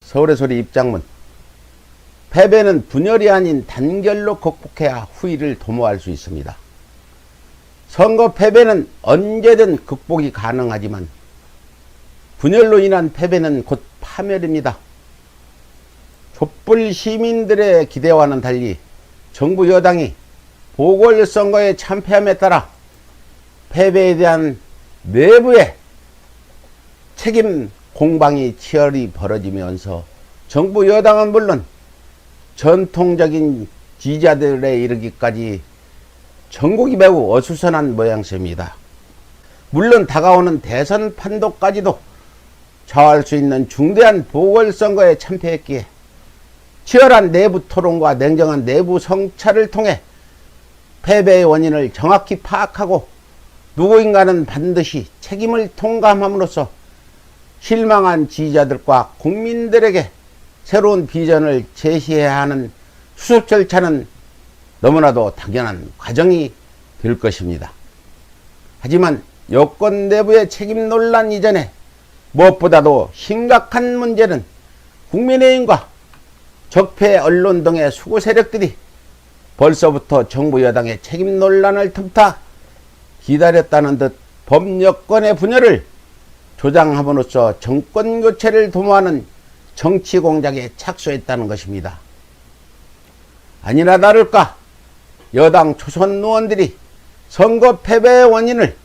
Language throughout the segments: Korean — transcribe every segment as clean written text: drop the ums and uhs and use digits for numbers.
서울의 소리 입장문. 패배는 분열이 아닌 단결로 극복해야 후일을 도모할 수 있습니다. 선거 패배는 언제든 극복이 가능하지만 분열로 인한 패배는 곧 파멸입니다. 촛불 시민들의 기대와는 달리 정부 여당이 보궐선거에 참패함에 따라 패배에 대한 내부의 책임 공방이 치열히 벌어지면서 정부 여당은 물론 전통적인 지지자들에 이르기까지 전국이 매우 어수선한 모양새입니다. 물론 다가오는 대선 판도까지도 좌우할 수 있는 중대한 보궐선거에 참패했기에 치열한 내부 토론과 냉정한 내부 성찰을 통해 패배의 원인을 정확히 파악하고 누구인가는 반드시 책임을 통감함으로써 실망한 지지자들과 국민들에게 새로운 비전을 제시해야 하는 수습 절차는 너무나도 당연한 과정이 될 것입니다. 하지만 여권 내부의 책임 논란 이전에 무엇보다도 심각한 문제는 국민의힘과 적폐 언론 등의 수구 세력들이 벌써부터 정부 여당의 책임 논란을 틈타 기다렸다는 듯 범여권의 분열을 조장함으로써 정권 교체를 도모하는 정치 공작에 착수했다는 것입니다. 아니나 다를까 여당 초선 의원들이 선거 패배의 원인을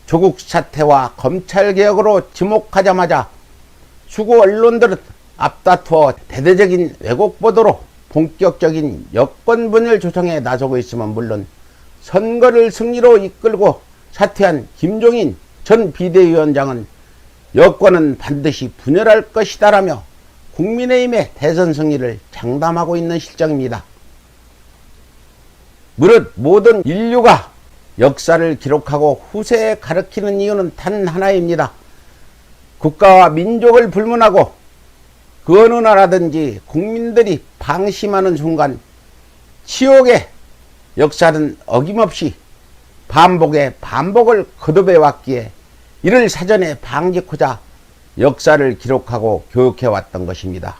조국 사태와 검찰개혁으로 지목하자마자 수구 언론들은 앞다투어 대대적인 왜곡 보도로 본격적인 여권 분열 조성에 나서고 있으면 물론 선거를 승리로 이끌고 사퇴한 김종인 전 비대위원장은 여권은 반드시 분열할 것이다라며 국민의힘의 대선 승리를 장담하고 있는 실정입니다. 무릇 모든 인류가 역사를 기록하고 후세에 가르치는 이유는 단 하나입니다. 국가와 민족을 불문하고 그 어느 나라든지 국민들이 방심하는 순간 치욕의 역사는 어김없이 반복의 반복을 거듭해 왔기에 이를 사전에 방지하고자 역사를 기록하고 교육해 왔던 것입니다.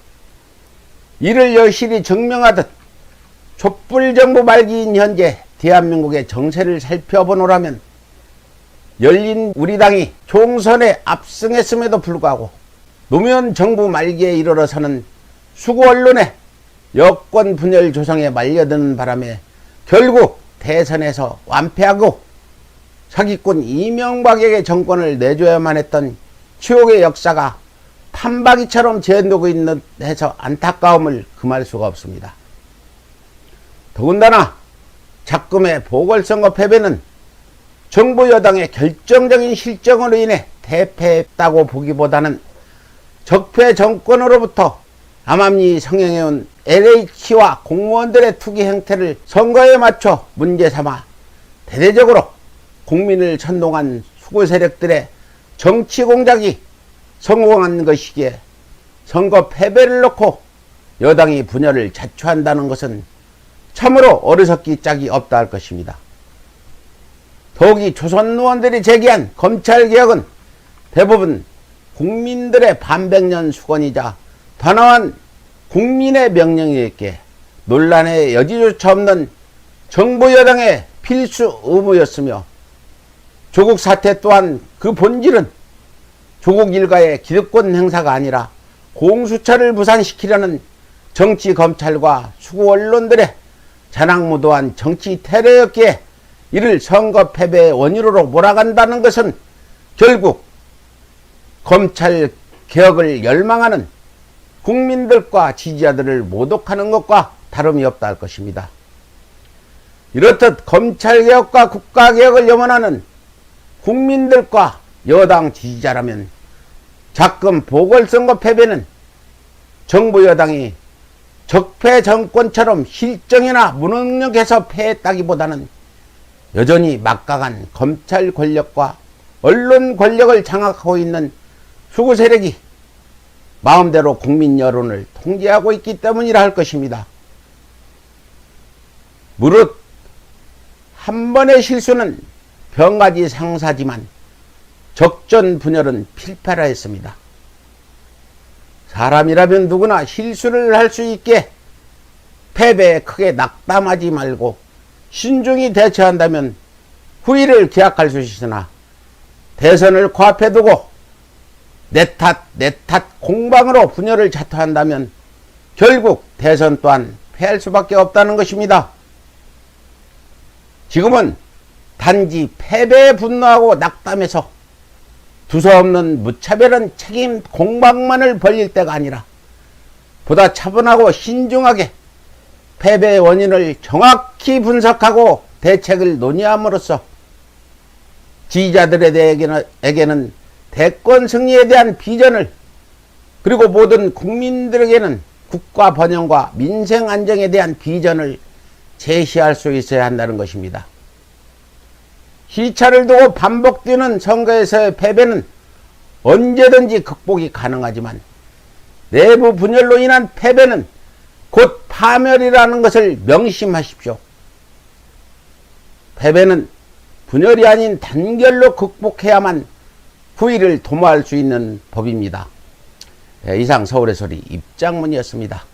이를 여실히 증명하듯 촛불 정부 말기인 현재 대한민국의 정세를 살펴보노라면 열린 우리당이 총선에 압승했음에도 불구하고 노무현 정부 말기에 이르러서는 수구 언론의 여권 분열 조성에 말려드는 바람에 결국 대선에서 완패하고 사기꾼 이명박에게 정권을 내줘야만 했던 치욕의 역사가 판박이처럼 재현되고 있는 해서 안타까움을 금할 수가 없습니다. 더군다나 작금의 보궐선거 패배는 정부 여당의 결정적인 실정으로 인해 대패했다고 보기보다는 적폐 정권으로부터 암암리 성행해온 LH와 공무원들의 투기 행태를 선거에 맞춰 문제 삼아 대대적으로 국민을 선동한 수구 세력들의 정치 공작이 성공한 것이기에 선거 패배를 놓고 여당이 분열을 자초한다는 것은 참으로 어리석기 짝이 없다 할 것입니다. 더욱이 조선 의원들이 제기한 검찰개혁은 대부분 국민들의 반백년 수건이자 단호한 국민의 명령이었기에 논란의 여지조차 없는 정부 여당의 필수 의무였으며 조국 사태 또한 그 본질은 조국 일가의 기득권 행사가 아니라 공수처를 무산시키려는 정치 검찰과 수구 언론들의 자랑무도한 정치 테러였기에 이를 선거 패배의 원인으로 몰아간다는 것은 결국 검찰 개혁을 열망하는 국민들과 지지자들을 모독하는 것과 다름이 없다 할 것입니다. 이렇듯 검찰 개혁과 국가 개혁을 염원하는 국민들과 여당 지지자라면 작금 보궐선거 패배는 정부 여당이 적폐 정권처럼 실정이나 무능력해서 패했다기보다는 여전히 막강한 검찰 권력과 언론 권력을 장악하고 있는 수구 세력이 마음대로 국민 여론을 통제하고 있기 때문이라 할 것입니다. 무릇 한 번의 실수는 병가지 상사지만 적전 분열은 필패라 했습니다. 사람이라면 누구나 실수를 할 수 있게 패배에 크게 낙담하지 말고 신중히 대처한다면 후일을 기약할 수 있으나, 대선을 코앞에 두고 내 탓 공방으로 분열을 자초한다면 결국 대선 또한 패할 수밖에 없다는 것입니다. 지금은 단지 패배에 분노하고 낙담해서 두서없는 무차별한 책임 공방만을 벌일 때가 아니라, 보다 차분하고 신중하게 패배의 원인을 정확히 분석하고 대책을 논의함으로써 지지자들에게는 대권 승리에 대한 비전을, 그리고 모든 국민들에게는 국가 번영과 민생 안정에 대한 비전을 제시할 수 있어야 한다는 것입니다. 시차를 두고 반복되는 선거에서의 패배는 언제든지 극복이 가능하지만, 내부 분열로 인한 패배는 곧 파멸이라는 것을 명심하십시오. 패배는 분열이 아닌 단결로 극복해야만 후일을 도모할 수 있는 법입니다. 이상 서울의 소리 입장문이었습니다.